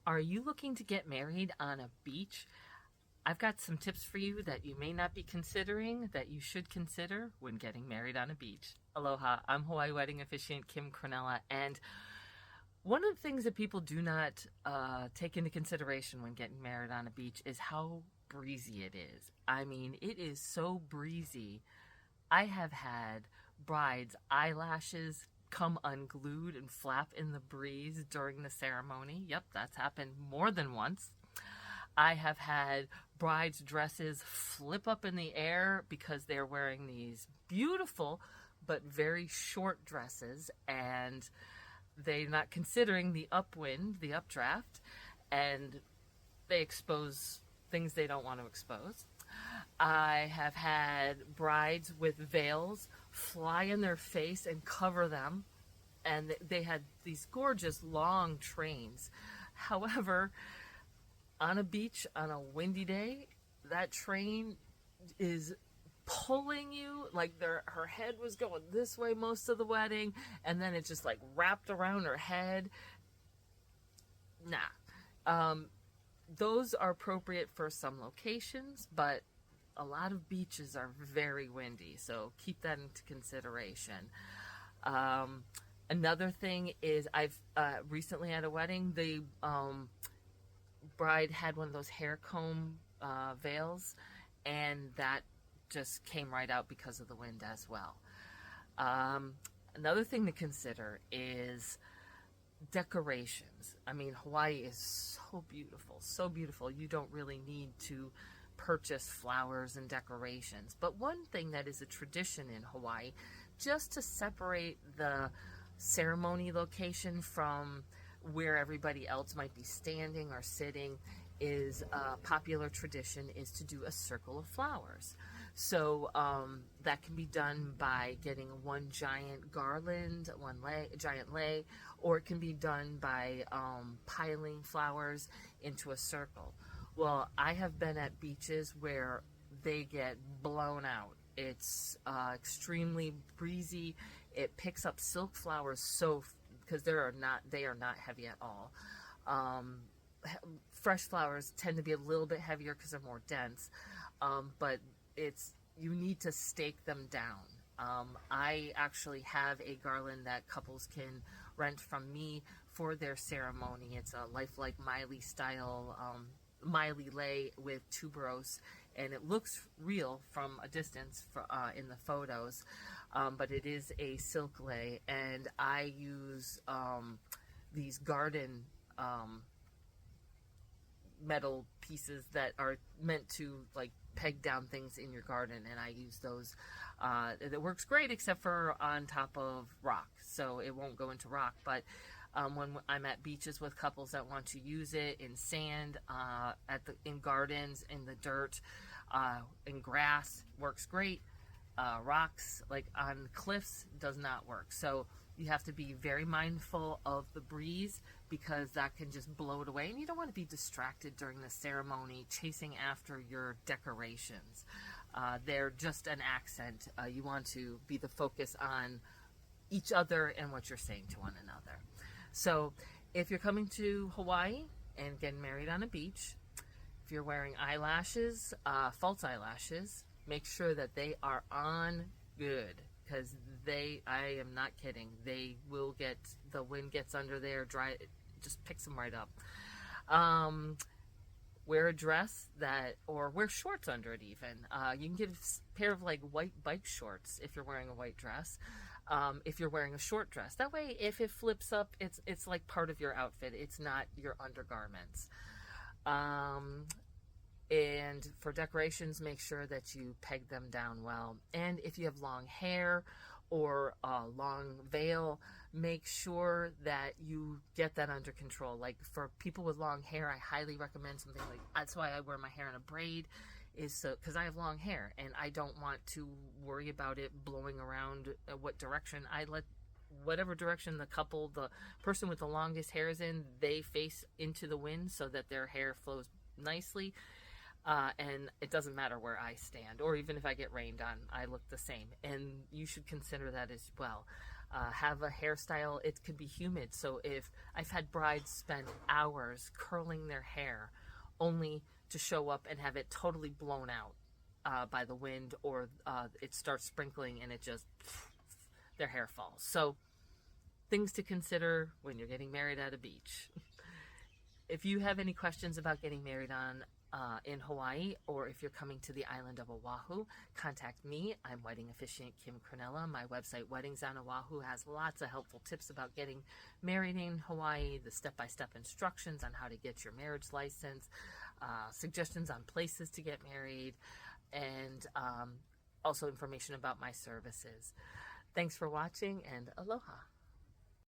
Are you looking to get married on a beach? I've got some tips for you that you may not be considering that you should consider when getting married on a beach. Aloha, I'm Hawaii Wedding Officiant Kim Cornella, and one of the things that people do not take into consideration when getting married on a beach is how breezy it is. I mean, it is so breezy. I have had brides' eyelashes come unglued and flap in the breeze during the ceremony. Yep, that's happened more than once. I have had brides' dresses flip up in the air because they're wearing these beautiful but very short dresses, and they're not considering the upwind, the updraft, and they expose things they don't want to expose. I have had brides with veils fly in their face and cover them, and they had these gorgeous long trains. However, on a beach on a windy day, that train is pulling you like her head was going this way most of the wedding, and then it just like wrapped around her head. Those are appropriate for some locations, but a lot of beaches are very windy, so keep that into consideration. Another thing is I've recently at a wedding, the bride had one of those hair comb veils, and that just came right out because of the wind as well. Another thing to consider is decorations. I mean, Hawaii is so beautiful, so beautiful. You don't really need to purchase flowers and decorations. But one thing that is a tradition in Hawaii, just to separate the ceremony location from where everybody else might be standing or sitting, is a popular tradition is to do a circle of flowers. So that can be done by getting one giant garland, giant lei, or it can be done by piling flowers into a circle. Well, I have been at beaches where they get blown out. It's extremely breezy. It picks up silk flowers because they are not heavy at all. Fresh flowers tend to be a little bit heavier because they're more dense, but you need to stake them down. I actually have a garland that couples can rent from me for their ceremony. It's a lifelike Miley style Miley lei with tuberose, and it looks real from a distance in the photos, but it is a silk lei, and I use these garden metal pieces that are meant to like peg down things in your garden, and I use those. It works great except for on top of rock, so it won't go into rock. But when I'm at beaches with couples that want to use it in sand, in gardens, in the dirt, in grass, works great. Rocks, like on cliffs, does not work. So you have to be very mindful of the breeze, because that can just blow it away, and you don't want to be distracted during the ceremony chasing after your decorations. They're just an accent. You want to be the focus on each other and what you're saying to one another. So if you're coming to Hawaii and getting married on a beach, if you're wearing eyelashes, false eyelashes, make sure that they are on good, because I am not kidding, they will the wind gets under there, it just picks them right up. Wear a dress or wear shorts under it even. You can get a pair of like white bike shorts if you're wearing a white dress. If you're wearing a short dress, that way if it flips up, it's like part of your outfit. It's not your undergarments. And for decorations, make sure that you peg them down well. And if you have long hair or a long veil, make sure that you get that under control. Like for people with long hair, I highly recommend something like, that's why I wear my hair in a braid, because I have long hair and I don't want to worry about it blowing around what direction. I let whatever direction the person with the longest hair is in, they face into the wind so that their hair flows nicely. And it doesn't matter where I stand, or even if I get rained on, I look the same. And you should consider that as well. have a hairstyle. It could be humid, so if I've had brides spend hours curling their hair only to show up and have it totally blown out by the wind, or it starts sprinkling and it just, their hair falls. So things to consider when you're getting married at a beach. If you have any questions about getting married in Hawaii, or if you're coming to the island of Oahu, contact me. I'm Wedding Officiant Kim Cronella. My website, Weddings on Oahu, has lots of helpful tips about getting married in Hawaii, the step-by-step instructions on how to get your marriage license, suggestions on places to get married, and also information about my services. Thanks for watching, and aloha.